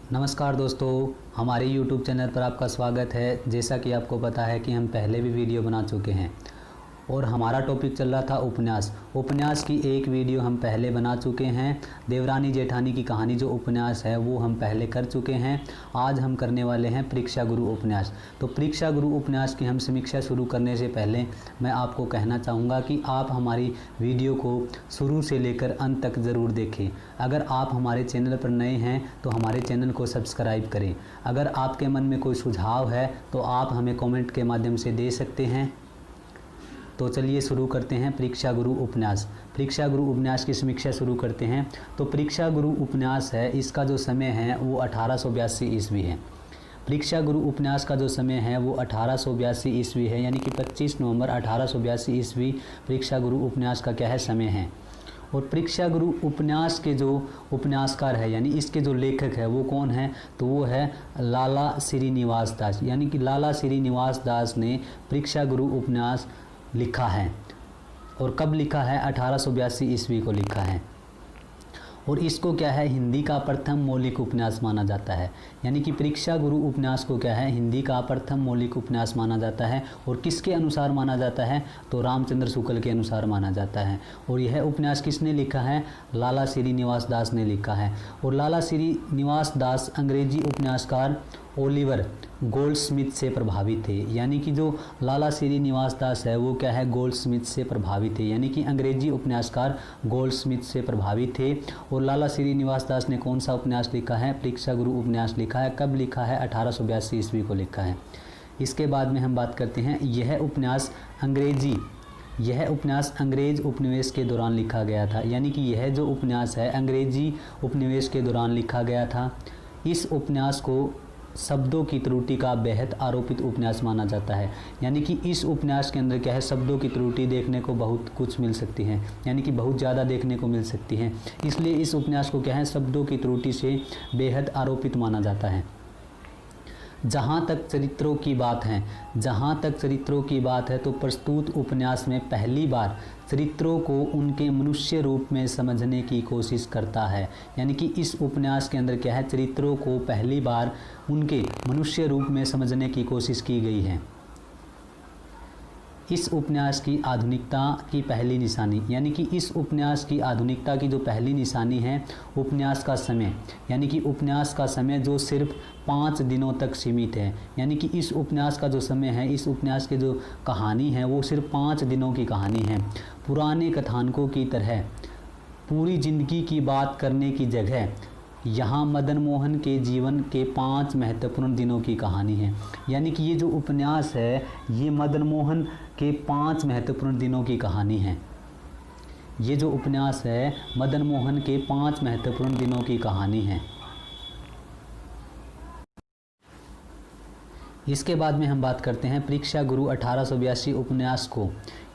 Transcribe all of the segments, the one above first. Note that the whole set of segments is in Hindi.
नमस्कार दोस्तों, हमारे YouTube चैनल पर आपका स्वागत है। जैसा कि आपको पता है कि हम पहले भी वीडियो बना चुके हैं और हमारा टॉपिक चल रहा था उपन्यास की एक वीडियो हम पहले बना चुके हैं। देवरानी जेठानी की कहानी जो उपन्यास है वो हम पहले कर चुके हैं। आज हम करने वाले हैं परीक्षा गुरु उपन्यास। तो परीक्षा गुरु उपन्यास की हम समीक्षा शुरू करने से पहले मैं आपको कहना चाहूँगा कि आप हमारी वीडियो को शुरू से लेकर अंत तक ज़रूर देखें। अगर आप हमारे चैनल पर नए हैं तो हमारे चैनल को सब्सक्राइब करें। अगर आपके मन में कोई सुझाव है तो आप हमें कमेंट के माध्यम से दे सकते हैं। तो चलिए शुरू करते हैं परीक्षा गुरु उपन्यास। परीक्षा गुरु उपन्यास की समीक्षा शुरू करते हैं। तो परीक्षा गुरु उपन्यास है, इसका जो समय है वो 1882 ईस्वी है। परीक्षा गुरु उपन्यास का जो समय है वो 1882 ईस्वी है, यानी कि 25 नवंबर 1882 ईस्वी परीक्षा गुरु उपन्यास का क्या है समय है। और परीक्षा गुरु उपन्यास के जो उपन्यासकार है यानी इसके जो लेखक है वो कौन है, तो वो है लाला श्रीनिवास दास। यानी कि लाला श्रीनिवास दास ने परीक्षा गुरु उपन्यास लिखा है। और कब लिखा है? 1882 ईस्वी को लिखा है। और इसको क्या है, हिंदी का प्रथम मौलिक उपन्यास माना जाता है। यानी कि परीक्षा गुरु उपन्यास को क्या है, हिंदी का प्रथम मौलिक उपन्यास माना जाता है। और किसके अनुसार माना जाता है, तो रामचंद्र शुक्ल के अनुसार माना जाता है। और यह उपन्यास किसने लिखा है? लाला श्रीनिवास दास ने लिखा है। और लाला श्रीनिवास दास अंग्रेजी उपन्यासकार ओलिवर गोल्डस्मिथ से प्रभावित थे। यानी कि जो लाला श्रीनिवास दास है वो क्या है, गोल्डस्मिथ से प्रभावित थे। यानी कि अंग्रेजी उपन्यासकार गोल्डस्मिथ से प्रभावित थे। और लाला श्रीनिवास दास ने कौन सा उपन्यास लिखा है? परीक्षा गुरु उपन्यास लिखा है। कब लिखा है? 1882 ईस्वी को लिखा है। इसके बाद में हम बात करते हैं, यह उपन्यास अंग्रेज उपनिवेश के दौरान लिखा गया था। यानी कि यह जो उपन्यास है अंग्रेजी उपनिवेश के दौरान लिखा गया था। इस उपन्यास को शब्दों की त्रुटि का बेहद आरोपित उपन्यास माना जाता है। यानी कि इस उपन्यास के अंदर क्या है, शब्दों की त्रुटि देखने को बहुत कुछ मिल सकती है, यानी कि बहुत ज़्यादा देखने को मिल सकती है। इसलिए इस उपन्यास को क्या है, शब्दों की त्रुटि से बेहद आरोपित माना जाता है। जहाँ तक चरित्रों की बात है तो प्रस्तुत उपन्यास में पहली बार चरित्रों को उनके मनुष्य रूप में समझने की कोशिश करता है। यानी कि इस उपन्यास के अंदर क्या है, चरित्रों को पहली बार उनके मनुष्य रूप में समझने की कोशिश की गई है। इस उपन्यास की आधुनिकता की पहली निशानी, यानी कि इस उपन्यास की आधुनिकता की जो पहली निशानी है, उपन्यास का समय। यानी कि उपन्यास का समय जो सिर्फ 5 दिनों तक सीमित है। यानी कि इस उपन्यास का जो समय है, इस उपन्यास की जो कहानी है वो सिर्फ 5 दिनों की कहानी है। पुराने कथानकों की तरह पूरी जिंदगी की बात करने की जगह यहाँ मदन मोहन के जीवन के 5 महत्वपूर्ण दिनों की कहानी है। यानी कि ये जो उपन्यास है ये मदन मोहन के 5 महत्वपूर्ण दिनों की कहानी है। ये जो उपन्यास है मदन मोहन के 5 महत्वपूर्ण दिनों की कहानी है। इसके बाद में हम बात करते हैं परीक्षा गुरु 1882 उपन्यास को।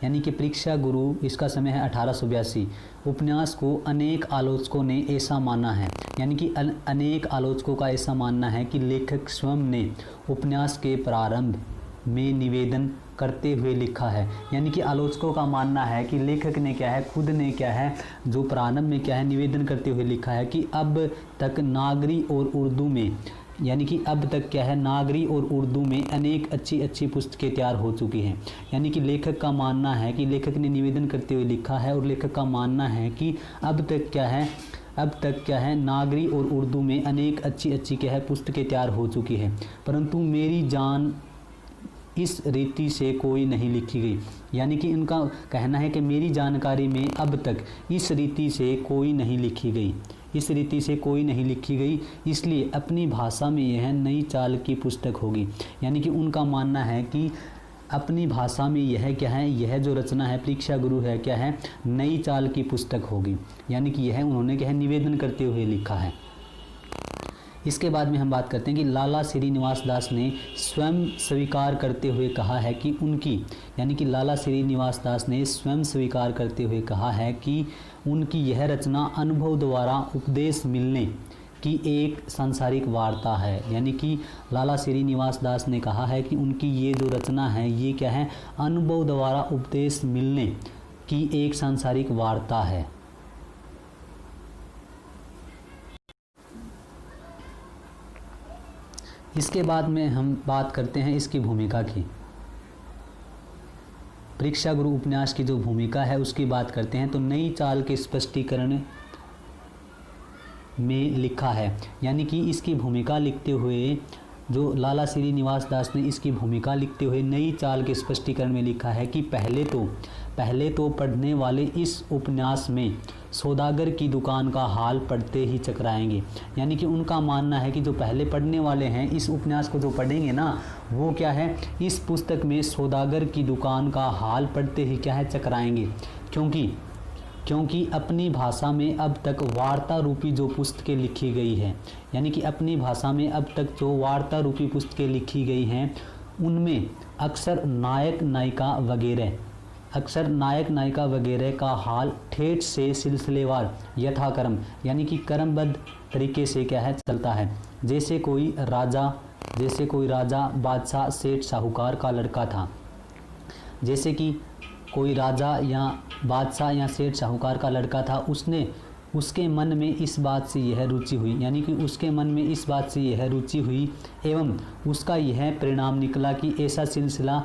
यानी कि परीक्षा गुरु, इसका समय है 1882। उपन्यास को अनेक आलोचकों ने ऐसा माना है, यानी कि अनेक आलोचकों का ऐसा मानना है कि लेखक स्वयं ने उपन्यास के प्रारंभ में निवेदन करते हुए लिखा है। यानी कि आलोचकों का मानना है कि लेखक ने क्या है, खुद ने क्या है, जो प्रारंभ में क्या है निवेदन करते हुए लिखा है कि अब तक नागरी और उर्दू में, यानी कि अब तक क्या है, नागरी और उर्दू में अनेक अच्छी पुस्तकें तैयार हो चुकी हैं। यानी कि लेखक का मानना है कि लेखक ने निवेदन करते हुए लिखा है और लेखक का मानना है कि अब तक क्या है नागरी और उर्दू में अनेक अच्छी क्या है पुस्तकें तैयार हो चुकी है, परंतु मेरी जान इस रीति से कोई नहीं लिखी गई। यानी कि इनका कहना है कि मेरी जानकारी में अब तक इस रीति से कोई नहीं लिखी गई, इसलिए अपनी भाषा में यह नई चाल की पुस्तक होगी। यानी कि उनका मानना है कि अपनी भाषा में यह क्या है, यह जो रचना है परीक्षा गुरु है क्या है, नई चाल की पुस्तक होगी। यानी कि यह उन्होंने क्या है निवेदन करते हुए लिखा है। इसके बाद में हम बात करते हैं कि लाला श्रीनिवास दास ने स्वयं स्वीकार करते हुए कहा है कि लाला श्रीनिवास दास ने स्वयं स्वीकार करते हुए कहा है कि उनकी यह रचना अनुभव द्वारा उपदेश मिलने की एक सांसारिक वार्ता है। यानी कि लाला श्रीनिवास दास ने कहा है कि उनकी ये जो रचना है ये क्या है, अनुभव द्वारा उपदेश मिलने की एक सांसारिक वार्ता है। इसके बाद में हम बात करते हैं इसकी भूमिका की। परीक्षा गुरु उपन्यास की जो भूमिका है उसकी बात करते हैं तो नई चाल के स्पष्टीकरण में लिखा है, यानी कि इसकी भूमिका लिखते हुए जो लाला श्रीनिवास दास ने इसकी भूमिका लिखते हुए नई चाल के स्पष्टीकरण में लिखा है कि पहले तो पढ़ने वाले इस उपन्यास में सौदागर की दुकान का हाल पढ़ते ही चकराएंगे। यानी कि उनका मानना है कि जो पहले पढ़ने वाले हैं इस उपन्यास को जो पढ़ेंगे ना, वो क्या है, इस पुस्तक में सौदागर की दुकान का हाल पढ़ते ही क्या है, चकराएंगे। क्योंकि अपनी भाषा में अब तक वार्ता रूपी जो पुस्तकें लिखी गई है, यानी कि अपनी भाषा में अब तक जो वार्ता रूपी पुस्तकें लिखी गई हैं उनमें अक्सर नायक नायिका वगैरह का हाल ठेठ से सिलसिलेवार यथाक्रम, यानी कि क्रमबद्ध तरीके से क्या है, चलता है। जैसे कोई राजा बादशाह सेठ साहूकार का लड़का था। जैसे कि कोई राजा या बादशाह या सेठ साहूकार का लड़का था, उसके मन में इस बात से यह रुचि हुई, यानी कि उसके मन में इस बात से यह रुचि हुई एवं उसका यह परिणाम निकला कि ऐसा सिलसिला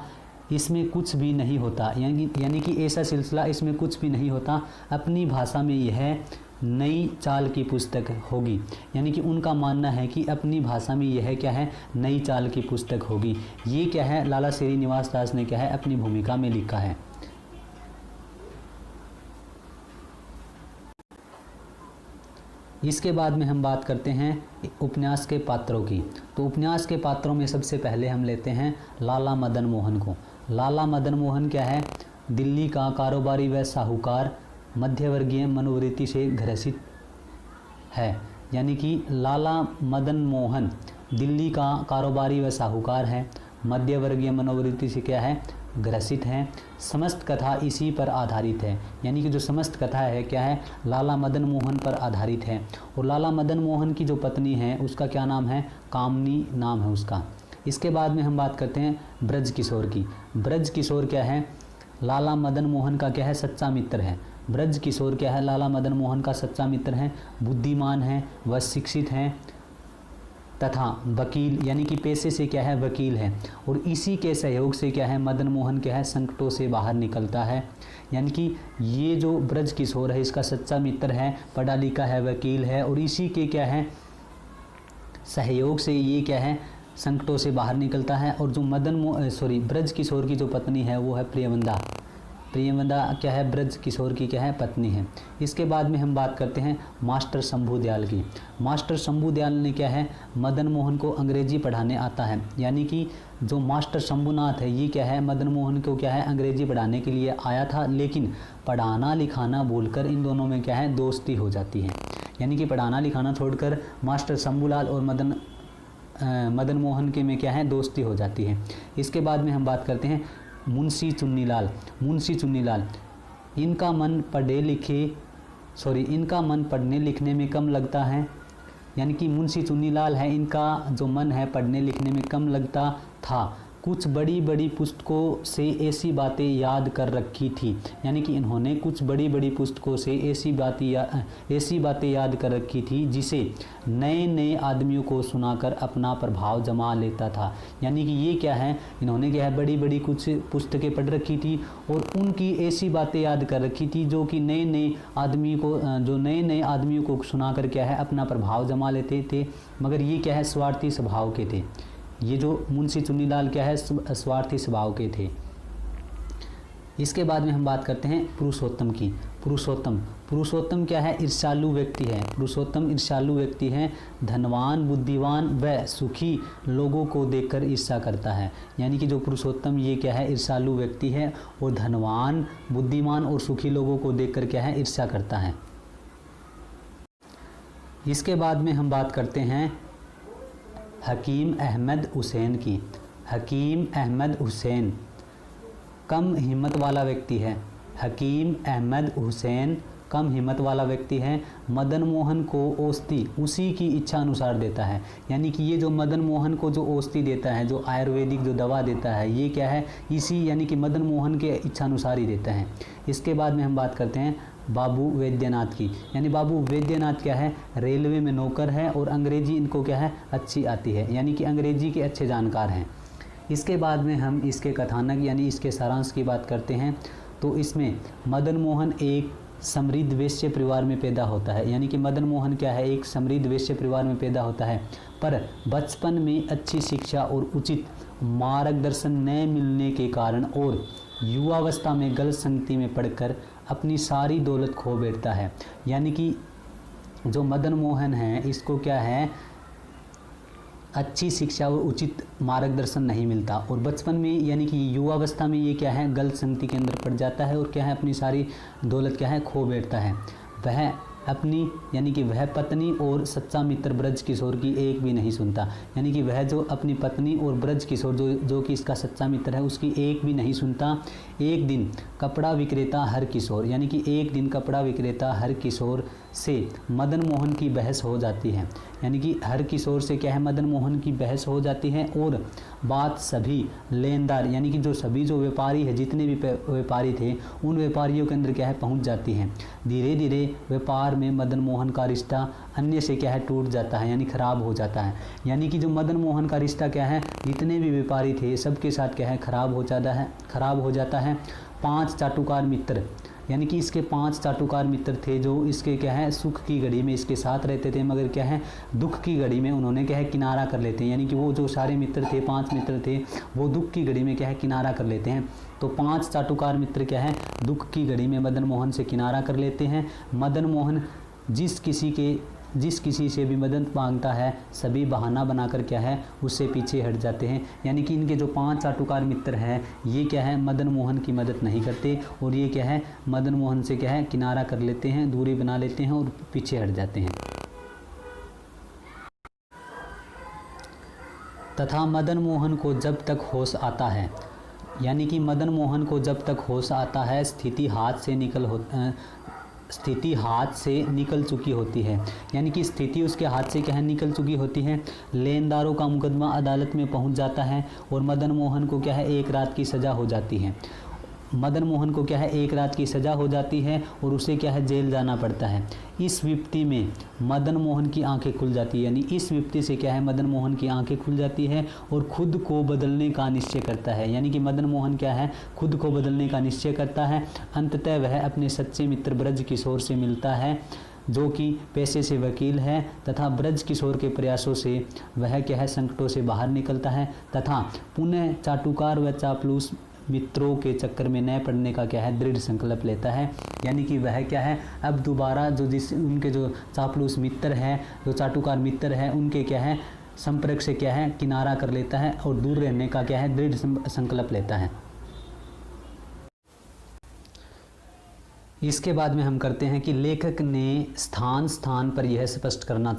इसमें कुछ भी नहीं होता, यानी कि ऐसा सिलसिला इसमें कुछ भी नहीं होता। अपनी भाषा में यह नई चाल की पुस्तक होगी, यानी कि उनका मानना है कि अपनी भाषा में यह क्या है, नई चाल की पुस्तक होगी। ये क्या है, लाला श्रीनिवास दास ने क्या है, अपनी भूमिका में लिखा है। इसके बाद में हम बात करते हैं उपन्यास के पात्रों की। तो उपन्यास के पात्रों में सबसे पहले हम लेते हैं लाला मदन मोहन को। लाला मदन मोहन क्या है, दिल्ली का कारोबारी व साहूकार, मध्यवर्गीय मनोवृत्ति से ग्रसित है। यानी कि लाला मदन मोहन दिल्ली का कारोबारी व साहूकार है, मध्यवर्गीय मनोवृत्ति से क्या है, ग्रसित है। समस्त कथा इसी पर आधारित है, यानी कि जो समस्त कथा है क्या है, लाला मदन मोहन पर आधारित है। और लाला मदन मोहन की जो पत्नी है उसका क्या नाम है, कामनी नाम है उसका। इसके बाद में हम बात करते हैं ब्रज किशोर की। ब्रज किशोर क्या है, लाला मदन मोहन का क्या है, सच्चा मित्र है। ब्रज किशोर क्या है, लाला मदन मोहन का सच्चा मित्र है, बुद्धिमान है, वह शिक्षित है तथा वकील, यानी कि पेशे से क्या है, वकील है। और इसी के सहयोग से क्या है, मदन मोहन क्या है, संकटों से बाहर निकलता है। यानी कि ये जो ब्रज किशोर है इसका सच्चा मित्र है, पढ़ा लिखा है, वकील है, और इसी के क्या है, सहयोग से ये क्या है, संकटों से बाहर निकलता है। और जो ब्रज किशोर की जो पत्नी है वो है प्रियवंदा क्या है, ब्रज किशोर की क्या है, पत्नी है। इसके बाद में हम बात करते हैं मास्टर शंभू दयाल की। मास्टर शंभू दयाल ने क्या है, मदन मोहन को अंग्रेजी पढ़ाने आता है। यानी कि जो मास्टर शंभूनाथ है ये क्या है, मदन मोहन को क्या है, अंग्रेजी पढ़ाने के लिए आया था, लेकिन पढ़ाना लिखाना भूलकर इन दोनों में क्या है, दोस्ती हो जाती है। यानी कि पढ़ाना लिखाना छोड़कर मास्टर शंभूलाल और मदन मोहन के में क्या है, दोस्ती हो जाती है। इसके बाद में हम बात करते हैं मुंशी चुन्नीलाल। इनका मन पढ़ने लिखने में कम लगता है। यानी कि मुंशी चुन्नीलाल है, इनका जो मन है पढ़ने लिखने में कम लगता था। कुछ बड़ी बड़ी पुस्तकों से ऐसी बातें याद कर रखी थी। यानी कि इन्होंने कुछ बड़ी बड़ी पुस्तकों से ऐसी बातें याद कर रखी थी जिसे नए नए आदमियों को सुनाकर अपना प्रभाव जमा लेता था। यानी कि ये क्या है, इन्होंने क्या है, बड़ी बड़ी कुछ पुस्तकें पढ़ रखी थी और उनकी ऐसी बातें याद कर रखी थी जो कि नए नए आदमियों को सुनाकर क्या है, अपना प्रभाव जमा लेते थे। मगर ये क्या है, स्वार्थी स्वभाव के थे। ये जो मुंशी चुन्नीलाल क्या है, स्वार्थी स्वभाव के थे। इसके बाद में हम बात करते हैं पुरुषोत्तम की। पुरुषोत्तम क्या है, ईर्ष्यालु व्यक्ति है। धनवान, बुद्धिमान व सुखी लोगों को देखकर ईर्ष्या करता है। यानी कि जो पुरुषोत्तम ये क्या है, ईर्ष्यालु व्यक्ति है और धनवान, बुद्धिमान और सुखी लोगों को देखकर क्या है, ईर्ष्या करता है। इसके बाद में हम बात करते हैं हकीम अहमद हुसैन की। हकीम अहमद हुसैन कम हिम्मत वाला व्यक्ति है। हकीम अहमद हुसैन कम हिम्मत वाला व्यक्ति है। मदन मोहन को औषधि उसी की इच्छा अनुसार देता है। यानी कि ये जो मदन मोहन को जो औषधि देता है, जो आयुर्वेदिक जो दवा देता है, ये क्या है, इसी यानी कि मदन मोहन के इच्छा अनुसार ही देता है। इसके बाद में हम बात करते हैं बाबू वैद्यनाथ की। यानी बाबू वैद्यनाथ क्या है, रेलवे में नौकर है और अंग्रेजी इनको क्या है, अच्छी आती है, यानी कि अंग्रेजी के अच्छे जानकार हैं। इसके बाद में हम इसके कथानक यानी इसके सारांश की बात करते हैं। तो इसमें मदन मोहन एक समृद्ध वैश्य परिवार में पैदा होता है, यानी कि मदन मोहन क्या है, एक समृद्ध वैश्य परिवार में पैदा होता है, पर बचपन में अच्छी शिक्षा और उचित मार्गदर्शन न मिलने के कारण और युवावस्था में गलत संगति में पड़कर अपनी सारी दौलत खो बैठता है। यानी कि जो मदन मोहन है इसको क्या है, अच्छी शिक्षा और उचित मार्गदर्शन नहीं मिलता और बचपन में यानी कि युवावस्था में ये क्या है, गलत संगति के अंदर पड़ जाता है और क्या है, अपनी सारी दौलत क्या है, खो बैठता है। वह अपनी यानी कि वह पत्नी और सच्चा मित्र ब्रज किशोर की एक भी नहीं सुनता, यानी कि वह जो अपनी पत्नी और ब्रज किशोर जो कि इसका सच्चा मित्र है उसकी एक भी नहीं सुनता। एक दिन कपड़ा विक्रेता हर किशोर, यानी कि एक दिन कपड़ा विक्रेता हर किशोर से मदन मोहन की बहस हो जाती है, यानी कि हर किशोर से क्या है, मदन मोहन की बहस हो जाती है और बात सभी लेनदार यानी कि जो व्यापारी है, जितने भी व्यापारी थे उन व्यापारियों के अंदर क्या है, पहुंच जाती है। धीरे धीरे व्यापार में मदन मोहन का रिश्ता अन्य से क्या है, टूट जाता है, यानी खराब हो जाता है। यानी कि जो मदन मोहन का रिश्ता क्या है, जितने भी व्यापारी थे सबके साथ क्या है, खराब हो जाता है। 5 चाटुकार मित्र, यानी कि इसके 5 चाटुकार मित्र थे जो इसके क्या है, सुख की घड़ी में इसके साथ रहते थे, मगर क्या है, दुख की घड़ी में उन्होंने क्या है, किनारा कर लेते हैं। यानी कि वो जो सारे मित्र थे, 5 मित्र थे, वो दुख की घड़ी में क्या है, किनारा कर लेते हैं। तो 5 चाटुकार मित्र क्या है, दुख की घड़ी में मदन मोहन से किनारा कर लेते हैं। मदन मोहन जिस किसी से भी मदद मांगता है सभी बहाना बनाकर क्या है, उससे पीछे हट जाते हैं। यानी कि इनके जो 5 चाटुकार मित्र हैं ये क्या है, मदन मोहन की मदद नहीं करते और ये क्या है, मदन मोहन से क्या है, किनारा कर लेते हैं, दूरी बना लेते हैं और पीछे हट जाते हैं। तथा मदन मोहन को जब तक होश आता है, यानी कि मदन मोहन को जब तक होश आता है स्थिति हाथ से निकल चुकी होती है, यानी कि स्थिति उसके हाथ से क्या है, निकल चुकी होती है। लेनदारों का मुकदमा अदालत में पहुंच जाता है और मदन मोहन को क्या है, 1 रात की सज़ा हो जाती है। मदन मोहन को क्या है, 1 रात की सज़ा हो जाती है और उसे क्या है, जेल जाना पड़ता है। इस विपत्ति में मदन मोहन की आंखें खुल जाती है, यानी इस विपत्ति से क्या है, मदन मोहन की आंखें खुल जाती है और खुद को बदलने का निश्चय करता है। यानी कि मदन मोहन क्या है, खुद को बदलने का निश्चय करता है। अंततः वह अपने सच्चे मित्र ब्रज किशोर से मिलता है जो कि पेशे से वकील है तथा ब्रज किशोर के प्रयासों से वह क्या है, संकटों से बाहर निकलता है तथा पुनः चाटुकार व चापलूस मित्रों के चक्कर में न पड़ने का क्या है, दृढ़ संकल्प लेता है। यानी कि वह क्या है, अब दोबारा उनके जो चापलूस मित्र हैं, जो चाटुकार मित्र हैं, उनके क्या है, संपर्क से क्या है, किनारा कर लेता है और दूर रहने का क्या है, दृढ़ संकल्प लेता है। इसके बाद में हम करते हैं कि लेखक ने स्थान पर यह स्पष्ट करना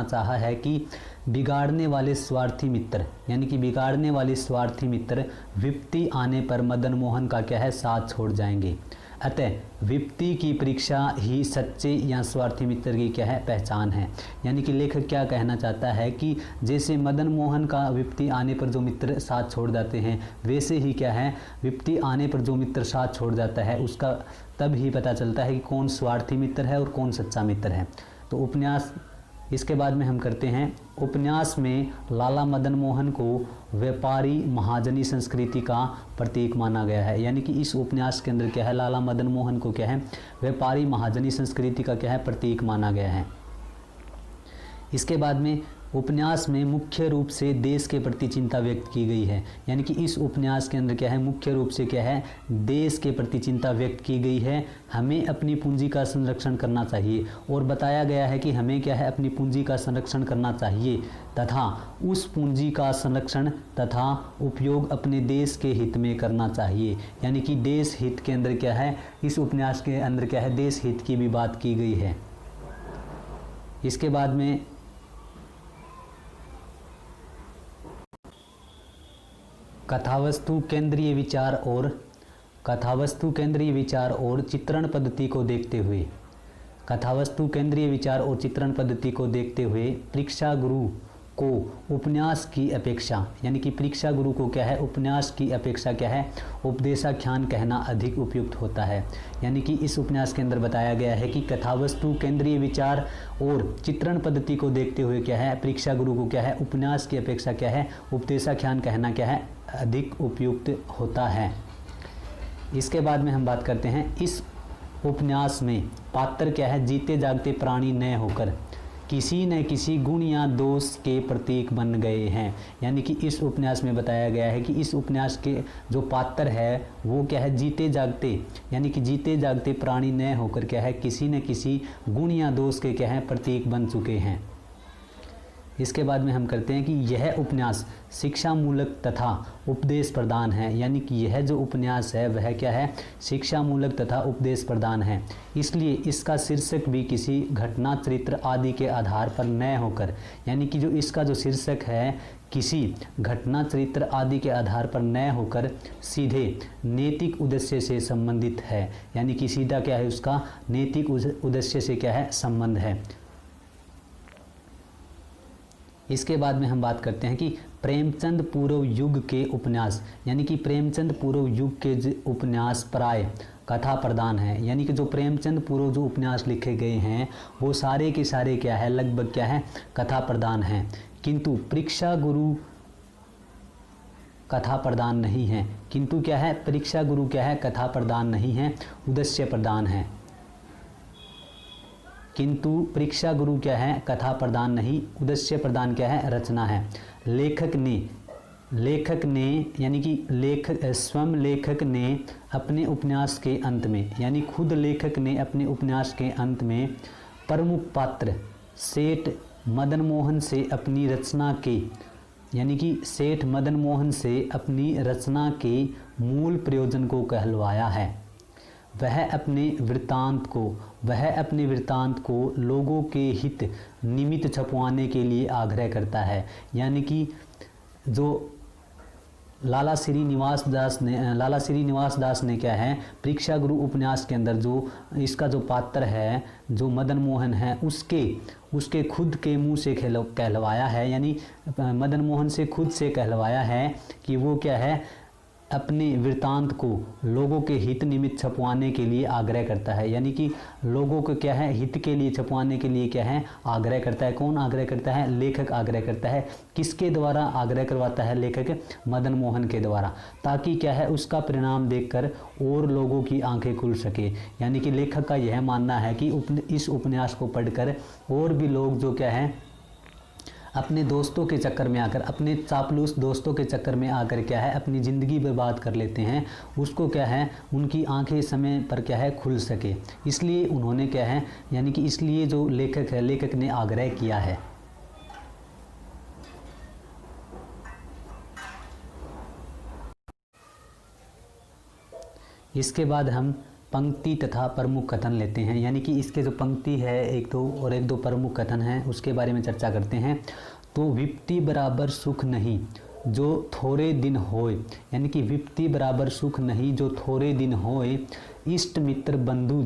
चाहा है कि बिगाड़ने वाले स्वार्थी मित्र, यानी कि बिगाड़ने वाले स्वार्थी मित्र विपत्ति आने पर मदन मोहन का क्या है, साथ छोड़ जाएंगे। अतः विपत्ति की परीक्षा ही सच्चे या स्वार्थी मित्र की क्या है, पहचान है। यानी कि लेखक क्या कहना चाहता है कि जैसे मदन मोहन का विपत्ति आने पर जो मित्र साथ छोड़ जाते हैं, वैसे ही क्या है, विपत्ति आने पर जो मित्र साथ छोड़ जाता है उसका तब ही पता चलता है कि कौन स्वार्थी मित्र है और कौन सच्चा मित्र है। तो उपन्यास, इसके बाद में हम करते हैं, उपन्यास में लाला मदन मोहन को व्यापारी महाजनी संस्कृति का प्रतीक माना गया है। यानी कि इस उपन्यास के अंदर क्या है, लाला मदन मोहन को क्या है, व्यापारी महाजनी संस्कृति का क्या है, प्रतीक माना गया है। इसके बाद में उपन्यास में मुख्य रूप से देश के प्रति चिंता व्यक्त की गई है। यानी कि इस उपन्यास के अंदर क्या है, मुख्य रूप से क्या है, देश के प्रति चिंता व्यक्त की गई है। हमें अपनी पूंजी का संरक्षण करना चाहिए और बताया गया है कि हमें क्या है, अपनी पूंजी का संरक्षण करना चाहिए तथा उस पूंजी का संरक्षण तथा उपयोग अपने देश के हित में करना चाहिए। यानी कि देश हित के अंदर क्या है, इस उपन्यास के अंदर क्या है, देश हित की भी बात की गई है। इसके बाद में कथावस्तु केंद्रीय विचार और चित्रण पद्धति को देखते हुए परीक्षा गुरु को उपन्यास की अपेक्षा, यानी कि परीक्षा गुरु को क्या है, उपन्यास की अपेक्षा क्या है, उपदेशाख्यान कहना अधिक उपयुक्त होता है। यानी कि इस उपन्यास के अंदर बताया गया है कि कथावस्तु, केंद्रीय विचार और चित्रण पद्धति को देखते हुए क्या है, परीक्षा गुरु को क्या है, उपन्यास की अपेक्षा क्या है, उपदेशाख्यान कहना क्या है, अधिक उपयुक्त होता है। इसके बाद में हम बात करते हैं, इस उपन्यास में पात्र क्या है, जीते जागते प्राणी न होकर किसी न किसी गुण या दोष के प्रतीक बन गए हैं। यानी कि इस उपन्यास में बताया गया है कि इस उपन्यास के जो पात्र है वो क्या है, जीते जागते, यानी कि जीते जागते प्राणी न होकर क्या है, किसी न किसी गुण या दोष के क्या है, प्रतीक बन चुके हैं। इसके बाद में हम करते हैं कि यह उपन्यास शिक्षा मूलक तथा उपदेश प्रदान है। यानी कि यह जो उपन्यास है वह क्या है, शिक्षा मूलक तथा उपदेश प्रदान है। इसलिए इसका शीर्षक भी किसी घटना, चरित्र आदि के आधार पर न होकर, यानी कि जो इसका जो शीर्षक है किसी घटना, चरित्र आदि के आधार पर न होकर सीधे नैतिक उद्देश्य से संबंधित है। यानी कि सीधा क्या है, उसका नैतिक उद्देश्य से क्या है, संबंध है। इसके बाद में हम बात करते हैं कि प्रेमचंद पूर्व युग के उपन्यास, यानी कि प्रेमचंद पूर्व युग के उपन्यास प्राय कथा प्रदान है। यानी कि जो प्रेमचंद पूर्व जो उपन्यास लिखे गए हैं वो सारे के सारे क्या है, लगभग क्या है, कथा प्रदान हैं। किंतु परीक्षा गुरु कथा प्रदान नहीं है। किंतु क्या है, परीक्षा गुरु क्या है, कथा प्रदान नहीं है, उद्देश्य प्रदान है। किंतु परीक्षा गुरु क्या है, कथा प्रदान नहीं, उद्देश्य प्रदान क्या है, रचना है। लेखक ने यानी कि स्वयं लेखक ने अपने उपन्यास के अंत में, यानी खुद लेखक ने अपने उपन्यास के अंत में प्रमुख पात्र सेठ मदन मोहन से अपनी रचना के, यानी कि सेठ मदन मोहन से अपनी रचना के मूल प्रयोजन को कहलवाया है। वह अपने वृत्तांत को लोगों के हित निमित्त छपवाने के लिए आग्रह करता है। यानी कि जो लाला श्री निवास दास ने क्या है, परीक्षा गुरु उपन्यास के अंदर जो इसका जो पात्र है, जो मदन मोहन है, उसके खुद के मुंह से कहलवाया है। यानी मदन मोहन से खुद से कहलवाया है कि वो क्या है, अपने वृत्तांत को लोगों के हित निमित्त छपवाने के लिए आग्रह करता है। यानी कि लोगों को क्या है, हित के लिए छपवाने के लिए क्या है, आग्रह करता है। कौन आग्रह करता है, लेखक आग्रह करता है। किसके द्वारा आग्रह करवाता है, लेखक मदन मोहन के द्वारा, ताकि क्या है, उसका परिणाम देखकर और लोगों की आंखें खुल सके। यानी कि लेखक का यह मानना है कि इस उपन्यास को पढ़कर और भी लोग जो क्या है, अपने दोस्तों के चक्कर में आकर, अपने चापलूस दोस्तों के चक्कर में आकर क्या है, अपनी ज़िंदगी बर्बाद कर लेते हैं, उसको क्या है, उनकी आंखें समय पर क्या है, खुल सके। इसलिए उन्होंने क्या है, यानी कि इसलिए जो लेखक है, लेखक ने आग्रह किया है। इसके बाद हम पंक्ति तथा प्रमुख कथन लेते हैं। यानी कि इसके जो पंक्ति है एक दो प्रमुख कथन हैं, उसके बारे में चर्चा करते हैं। तो विपत्ति बराबर सुख नहीं जो थोड़े दिन होए, यानी कि विपत्ति बराबर सुख नहीं जो थोड़े दिन होए, इष्ट मित्र बंधु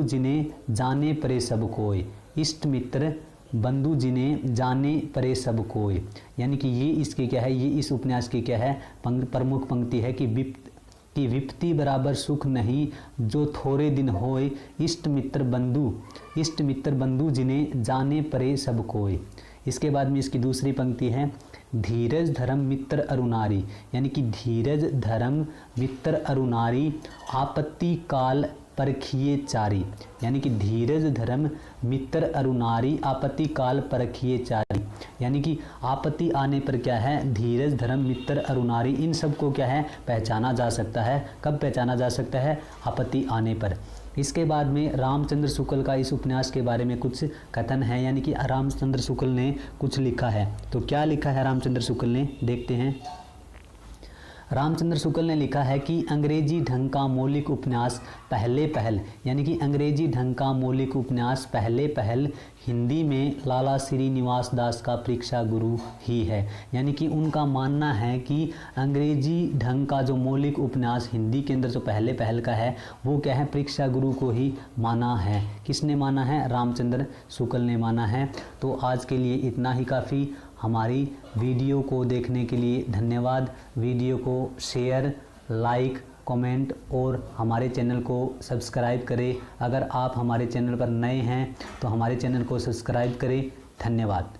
जिने जाने परे सब कोय, इष्ट मित्र बंधु जिने जाने परे सब कोय। यानी कि ये इसकी क्या है, ये इस उपन्यास की क्या है, प्रमुख पंक्ति है कि विपत्ति बराबर सुख नहीं जो थोड़े दिन होए, इष्ट मित्र बंधु जिन्हें जाने परे सब कोय। इसके बाद में इसकी दूसरी पंक्ति है, धीरज धर्म मित्र अरुनारी, यानी कि धीरज धर्म मित्र अरुनारी, आपत्ति काल परखिए चारी। यानी कि धीरज धर्म मित्र अरुनारी, आपत्ति काल परखिए चारी। यानी कि आपत्ति आने पर क्या है, धीरज धर्म मित्र अरुनारी, इन सब को क्या है, पहचाना जा सकता है। कब पहचाना जा सकता है, आपत्ति आने पर। इसके बाद में रामचंद्र शुक्ल का इस उपन्यास के बारे में कुछ कथन है। यानी कि रामचंद्र शुक्ल ने कुछ लिखा है। तो क्या लिखा है रामचंद्र शुक्ल ने, देखते हैं। रामचंद्र शुक्ल ने लिखा है कि अंग्रेजी ढंग का मौलिक उपन्यास पहले पहल, यानी कि अंग्रेजी ढंग का मौलिक उपन्यास पहले पहल हिंदी में लाला श्रीनिवास दास का परीक्षा गुरु ही है। यानी कि उनका मानना है कि अंग्रेजी ढंग का जो मौलिक उपन्यास हिंदी के अंदर जो पहले पहल का है वो क्या है, परीक्षा गुरु को ही माना है। किसने माना है? रामचंद्र शुक्ल ने माना है। तो आज के लिए इतना ही काफ़ी। हमारी वीडियो को देखने के लिए धन्यवाद। वीडियो को शेयर, लाइक, कमेंट और हमारे चैनल को सब्सक्राइब करें। अगर आप हमारे चैनल पर नए हैं तो हमारे चैनल को सब्सक्राइब करें। धन्यवाद।